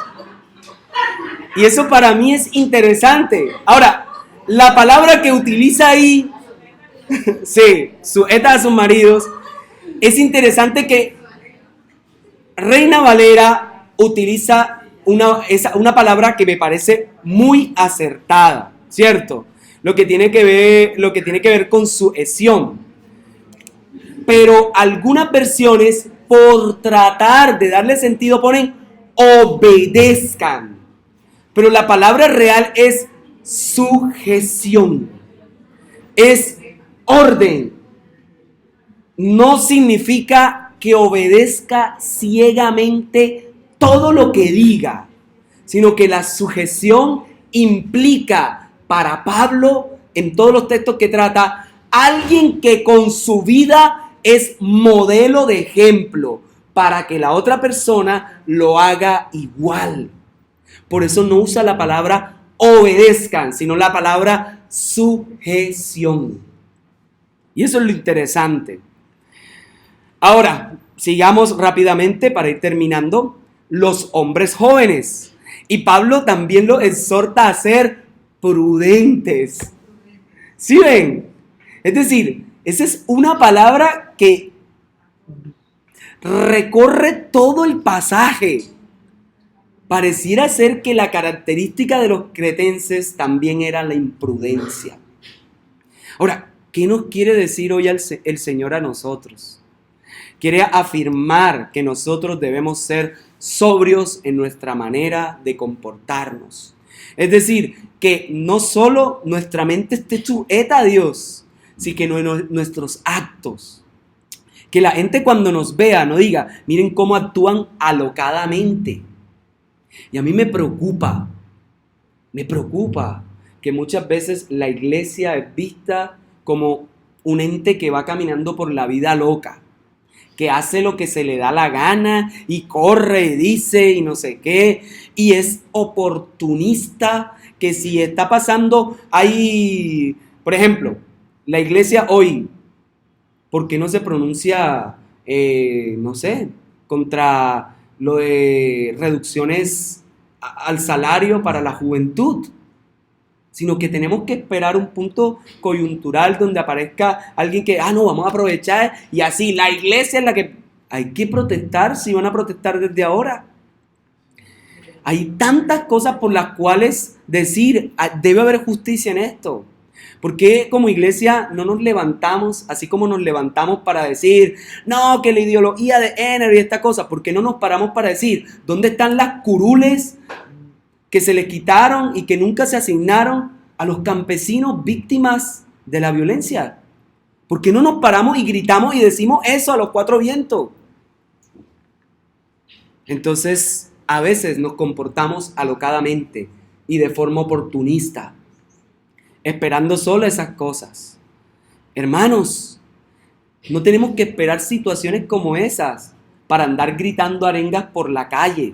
Y eso para mí es interesante. Ahora, la palabra que utiliza ahí, sí, sujetas a sus maridos, es interesante que Reina Valera utiliza una palabra que me parece muy acertada, ¿cierto? Lo que tiene que ver con sujeción. Pero algunas versiones, por tratar de darle sentido, ponen obedezcan. Pero la palabra real es sujeción. Es orden. No significa que obedezca ciegamente todo lo que diga, sino que la sujeción implica para Pablo, en todos los textos que trata, alguien que con su vida es modelo de ejemplo para que la otra persona lo haga igual. Por eso no usa la palabra obedezcan, sino la palabra sujeción. Y eso es lo interesante. Ahora, sigamos rápidamente para ir terminando. Los hombres jóvenes. Y Pablo también los exhorta a ser prudentes. ¿Sí ven? Es decir, esa es una palabra que recorre todo el pasaje. Pareciera ser que la característica de los cretenses también era la imprudencia. Ahora, ¿qué nos quiere decir hoy el Señor a nosotros? Quiere afirmar que nosotros debemos ser sobrios en nuestra manera de comportarnos. Es decir, que no solo nuestra mente esté sujeta a Dios, sino que nuestros actos. Que la gente cuando nos vea no diga, miren cómo actúan alocadamente. Y a mí me preocupa que muchas veces la iglesia es vista como un ente que va caminando por la vida loca, que hace lo que se le da la gana y corre y dice y no sé qué, y es oportunista, que si está pasando ahí, por ejemplo, la iglesia hoy, ¿por qué no se pronuncia, no sé, contra lo de reducciones al salario para la juventud? Sino que tenemos que esperar un punto coyuntural donde aparezca alguien que, no, vamos a aprovechar, y así, la iglesia es la que hay que protestar, si van a protestar desde ahora. Hay tantas cosas por las cuales decir, debe haber justicia en esto. ¿Por qué como iglesia no nos levantamos, así como nos levantamos para decir, no, que la ideología de género y esta cosa? ¿Por qué no nos paramos para decir, ¿dónde están las curules que se le quitaron y que nunca se asignaron a los campesinos víctimas de la violencia? ¿Por qué no nos paramos y gritamos y decimos eso a los cuatro vientos? Entonces, a veces nos comportamos alocadamente y de forma oportunista, esperando solo esas cosas. Hermanos, no tenemos que esperar situaciones como esas para andar gritando arengas por la calle.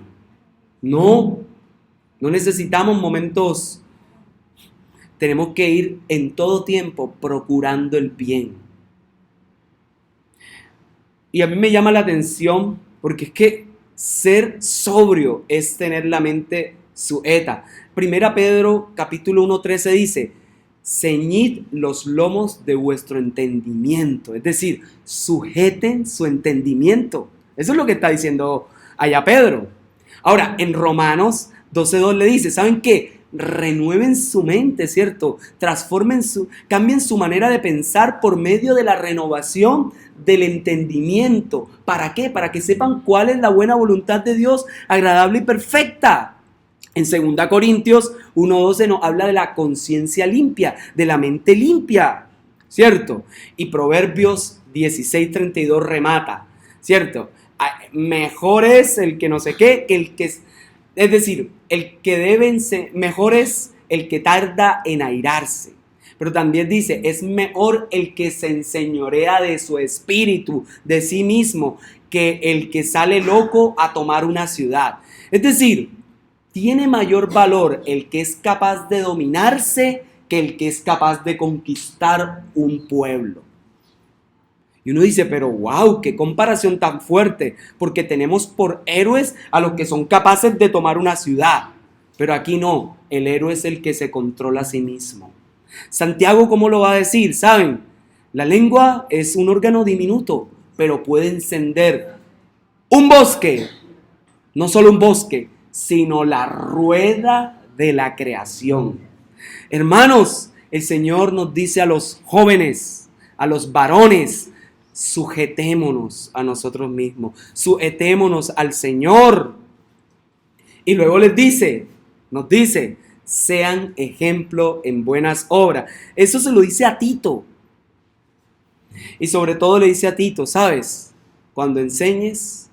No, no necesitamos momentos. Tenemos que ir en todo tiempo procurando el bien. Y a mí me llama la atención porque es que ser sobrio es tener la mente sueta. Primera Pedro capítulo 1:13 dice: ceñid los lomos de vuestro entendimiento. Es decir, sujeten su entendimiento. Eso es lo que está diciendo allá Pedro. Ahora, en Romanos 12:2 le dice, ¿saben qué? Renueven su mente, ¿cierto? Cambien su manera de pensar por medio de la renovación del entendimiento. ¿Para qué? Para que sepan cuál es la buena voluntad de Dios, agradable y perfecta. En 2 Corintios 1:12 nos habla de la conciencia limpia, de la mente limpia, ¿cierto? Y Proverbios 16:32 remata, ¿cierto? Mejor es el que no sé qué, que el que... Es decir, el que deben ser, mejor es el que tarda en airarse. Pero también dice, es mejor el que se enseñorea de su espíritu, de sí mismo, que el que sale loco a tomar una ciudad. Es decir, tiene mayor valor el que es capaz de dominarse que el que es capaz de conquistar un pueblo. Y uno dice, pero wow, qué comparación tan fuerte, porque tenemos por héroes a los que son capaces de tomar una ciudad. Pero aquí no, el héroe es el que se controla a sí mismo. Santiago, ¿cómo lo va a decir? ¿Saben? La lengua es un órgano diminuto, pero puede encender un bosque, no solo un bosque, sino la rueda de la creación. Hermanos, el Señor nos dice a los jóvenes, a los varones, sujetémonos a nosotros mismos, sujetémonos al Señor. Y luego nos dice, sean ejemplo en buenas obras. Eso se lo dice a Tito. Y sobre todo le dice a Tito, ¿sabes? Cuando enseñes,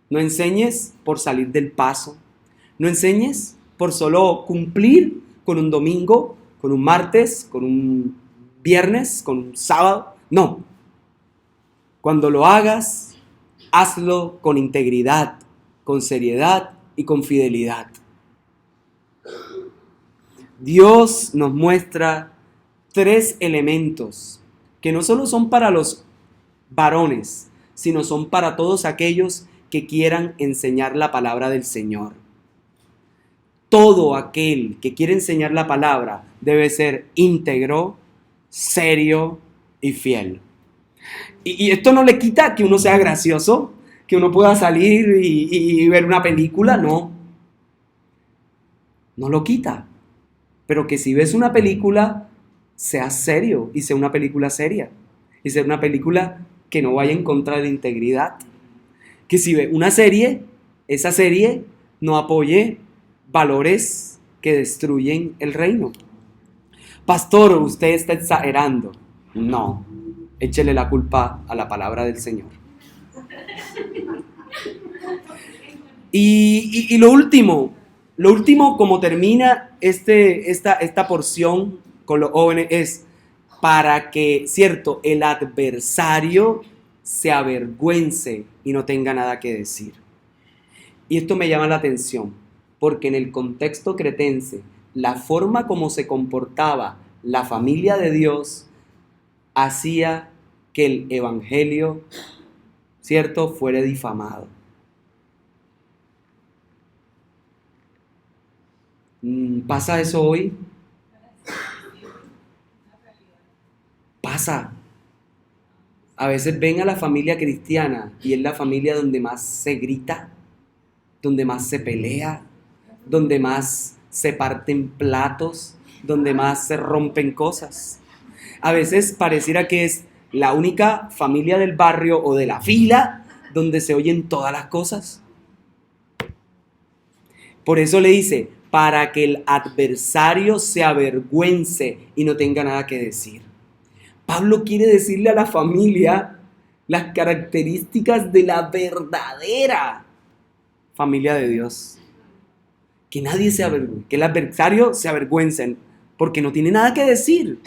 no enseñes por salir del paso. No enseñes por solo cumplir con un domingo, con un martes, con un viernes, con un sábado. No. Cuando lo hagas, hazlo con integridad, con seriedad y con fidelidad. Dios nos muestra 3 elementos que no solo son para los varones, sino son para todos aquellos que quieran enseñar la palabra del Señor. Todo aquel que quiere enseñar la palabra debe ser íntegro, serio y fiel. Y esto no le quita que uno sea gracioso, que uno pueda salir y ver una película, no. No lo quita. Pero que si ves una película, sea serio y sea una película seria. Y sea una película que no vaya en contra de la integridad. Que si ve una serie, esa serie no apoye valores que destruyen el reino. Pastor, usted está exagerando. No, échele la culpa a la palabra del Señor. Y lo último, como termina esta porción con los jóvenes, es para que, cierto, el adversario se avergüence y no tenga nada que decir. Y esto me llama la atención, porque en el contexto cretense, la forma como se comportaba la familia de Dios hacía que el evangelio, cierto, fuera difamado. ¿Pasa eso hoy? Pasa. A veces ven a la familia cristiana y es la familia donde más se grita, donde más se pelea, donde más se parten platos, donde más se rompen cosas. A veces pareciera que es la única familia del barrio o de la fila donde se oyen todas las cosas. Por eso le dice, para que el adversario se avergüence y no tenga nada que decir. Pablo quiere decirle a la familia las características de la verdadera familia de Dios. Que nadie se avergüence, que el adversario se avergüence porque no tiene nada que decir.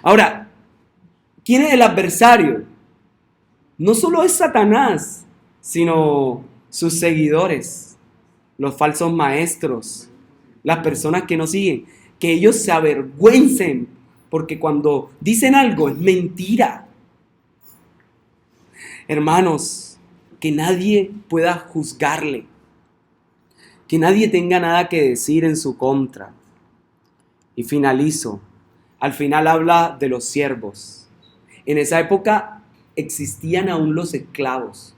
Ahora, ¿Quién es el adversario? No solo es Satanás, sino sus seguidores, los falsos maestros, las personas que nos siguen, que ellos se avergüencen, porque cuando dicen algo es mentira. Hermanos, que nadie pueda juzgarle, que nadie tenga nada que decir en su contra. Y finalizo. Al final habla de los siervos. En esa época existían aún los esclavos.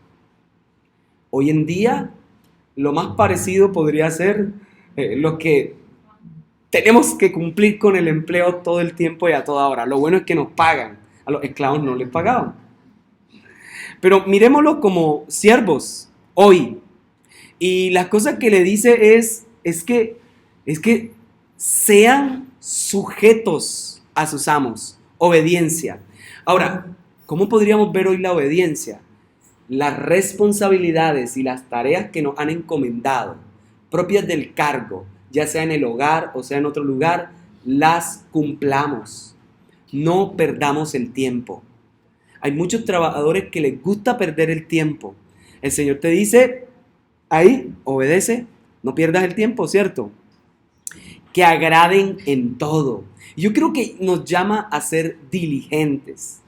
Hoy en día, lo más parecido podría ser lo que tenemos que cumplir con el empleo todo el tiempo y a toda hora. Lo bueno es que nos pagan. A los esclavos no les pagaban. Pero miremoslo como siervos hoy. Y las cosas que le dice es que sean sujetos a sus amos. Obediencia. Ahora, ¿cómo podríamos ver hoy la obediencia? Las responsabilidades y las tareas que nos han encomendado, propias del cargo, ya sea en el hogar o sea en otro lugar, las cumplamos. No perdamos el tiempo. Hay muchos trabajadores que les gusta perder el tiempo. El Señor te dice, ahí, obedece, no pierdas el tiempo, ¿cierto? Que agraden en todo. Yo creo que nos llama a ser diligentes.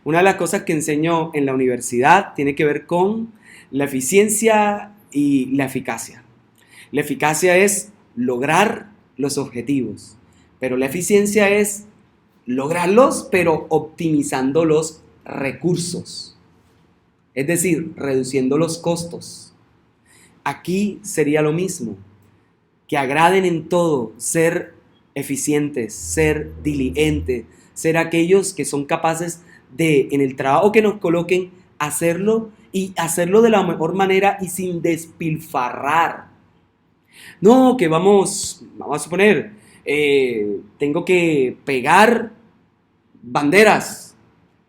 Una de las cosas que enseño en la universidad tiene que ver con la eficiencia y la eficacia. La eficacia es lograr los objetivos, pero la eficiencia es lograrlos, pero optimizando los recursos, es decir, reduciendo los costos. Aquí sería lo mismo, que agraden en todo, ser eficientes, ser diligentes, ser aquellos que son capaces de, en el trabajo que nos coloquen, hacerlo y hacerlo de la mejor manera y sin despilfarrar. No, que vamos a suponer, tengo que pegar banderas.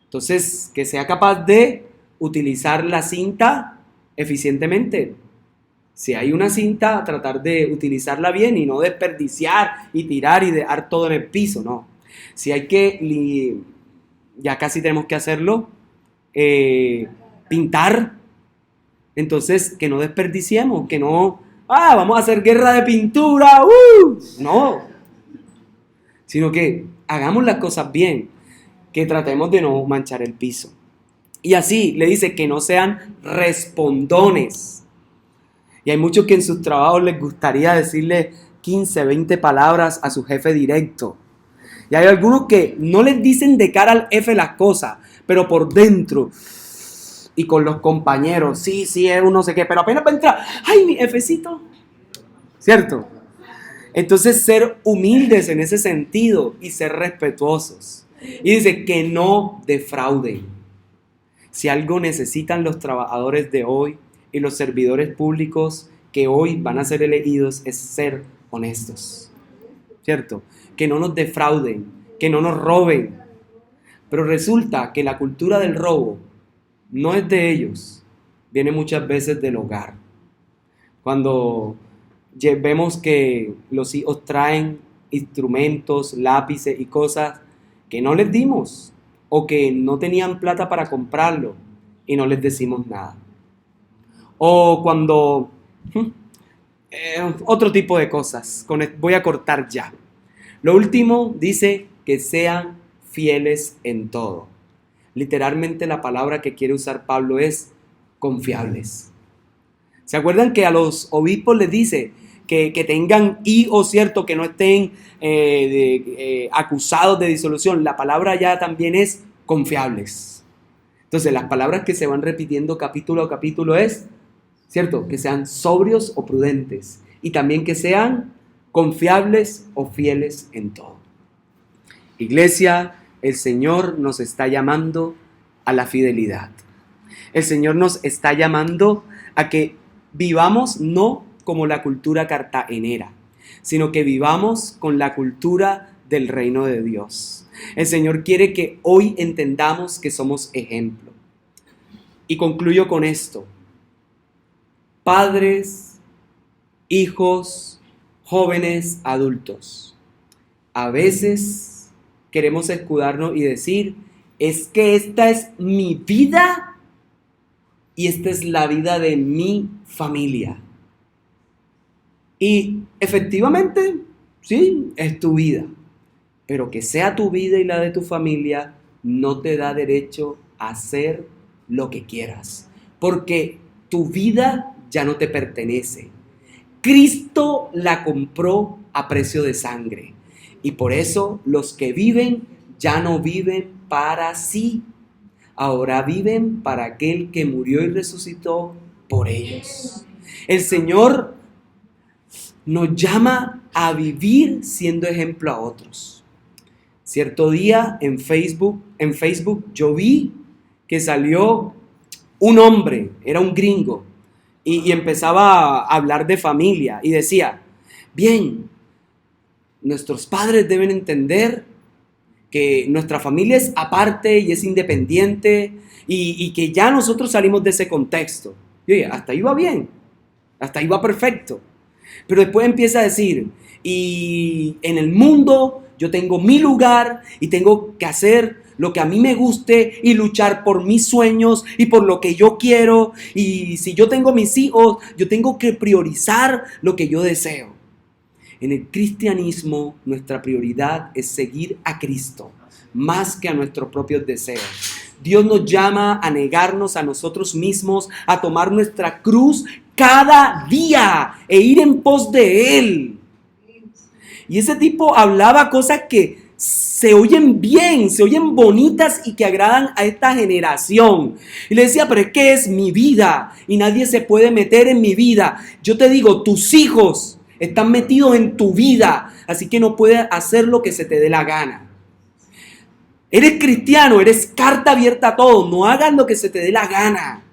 Entonces, que sea capaz de utilizar la cinta eficientemente. Si hay una cinta, tratar de utilizarla bien y no desperdiciar y tirar y dejar todo en el piso, no. Si hay que, ya casi tenemos que hacerlo, pintar, entonces que no desperdiciemos, que no, vamos a hacer guerra de pintura, no, sino que hagamos las cosas bien, que tratemos de no manchar el piso. Y así le dice que no sean respondones. Y hay muchos que en sus trabajos les gustaría decirle 15, 20 palabras a su jefe directo. Y hay algunos que no les dicen de cara al jefe las cosas, pero por dentro y con los compañeros, sí, es un no sé qué, pero apenas va a entrar, ¡ay, mi jefecito! ¿Cierto? Entonces ser humildes en ese sentido y ser respetuosos. Y dice que no defrauden. Si algo necesitan los trabajadores de hoy y los servidores públicos que hoy van a ser elegidos es ser honestos, ¿cierto? Que no nos defrauden, que no nos roben. Pero resulta que la cultura del robo no es de ellos, viene muchas veces del hogar. Cuando vemos que los hijos traen instrumentos, lápices y cosas que no les dimos o que no tenían plata para comprarlo y no les decimos nada. O cuando otro tipo de cosas. Voy a cortar ya. Lo último dice que sean fieles en todo. Literalmente la palabra que quiere usar Pablo es confiables. ¿Se acuerdan que a los obispos les dice que tengan hijos, cierto, que no estén acusados de disolución? La palabra ya también es confiables. Entonces las palabras que se van repitiendo capítulo a capítulo es, cierto, que sean sobrios o prudentes y también que sean confiables o fieles en todo. Iglesia, el Señor nos está llamando a la fidelidad. El Señor nos está llamando a que vivamos no como la cultura cartagenera, sino que vivamos con la cultura del reino de Dios. El Señor quiere que hoy entendamos que somos ejemplo. Y concluyo con esto. Padres, hijos, jóvenes, adultos. A veces queremos escudarnos y decir es que esta es mi vida y esta es la vida de mi familia. Y efectivamente, sí, es tu vida. Pero que sea tu vida y la de tu familia no te da derecho a hacer lo que quieras. Porque tu vida ya no te pertenece. Cristo la compró a precio de sangre. Y por eso los que viven ya no viven para sí. Ahora viven para aquel que murió y resucitó por ellos. El Señor nos llama a vivir siendo ejemplo a otros. Cierto día en Facebook yo vi que salió un hombre, era un gringo, y empezaba a hablar de familia y decía, bien, nuestros padres deben entender que nuestra familia es aparte y es independiente y que ya nosotros salimos de ese contexto. Y oye, hasta ahí va bien, hasta ahí va perfecto. Pero después empieza a decir, y en el mundo yo tengo mi lugar y tengo que hacer lo que a mí me guste y luchar por mis sueños y por lo que yo quiero. Y si yo tengo mis hijos, yo tengo que priorizar lo que yo deseo. En el cristianismo, nuestra prioridad es seguir a Cristo más que a nuestros propios deseos. Dios nos llama a negarnos a nosotros mismos, a tomar nuestra cruz cada día e ir en pos de Él. Y ese tipo hablaba cosas que se oyen bien, se oyen bonitas y que agradan a esta generación. Y le decía, pero es que es mi vida y nadie se puede meter en mi vida. Yo te digo, tus hijos están metidos en tu vida, así que no puedes hacer lo que se te dé la gana. Eres cristiano, eres carta abierta a todo, no hagas lo que se te dé la gana.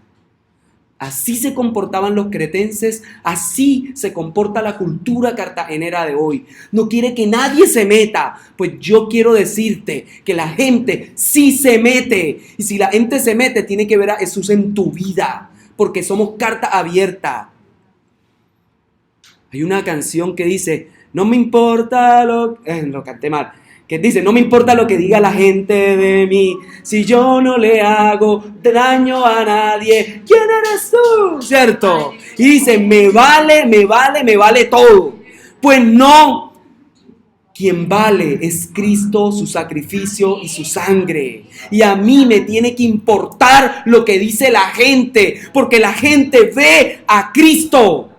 Así se comportaban los cretenses, así se comporta la cultura cartagenera de hoy. No quiere que nadie se meta, pues yo quiero decirte que la gente sí se mete. Y si la gente se mete, tiene que ver a Jesús en tu vida, porque somos carta abierta. Hay una canción que dice, no me importa lo canté mal. Que dice, no me importa lo que diga la gente de mí, si yo no le hago daño a nadie, ¿quién eres tú? ¿Cierto? Y dice, me vale todo. Pues no, quien vale es Cristo, su sacrificio y su sangre. Y a mí me tiene que importar lo que dice la gente, porque la gente ve a Cristo.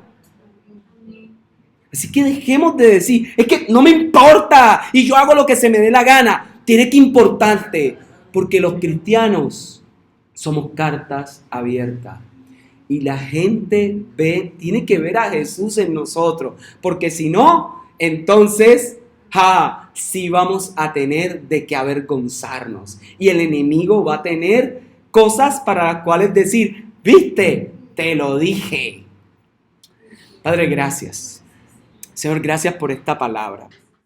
Así que dejemos de decir, es que no me importa y yo hago lo que se me dé la gana. Tiene que importarte, porque los cristianos somos cartas abiertas. Y la gente tiene que ver a Jesús en nosotros, porque si no, entonces, sí vamos a tener de qué avergonzarnos. Y el enemigo va a tener cosas para las cuales decir, viste, te lo dije. Padre, gracias. Señor, gracias por esta palabra.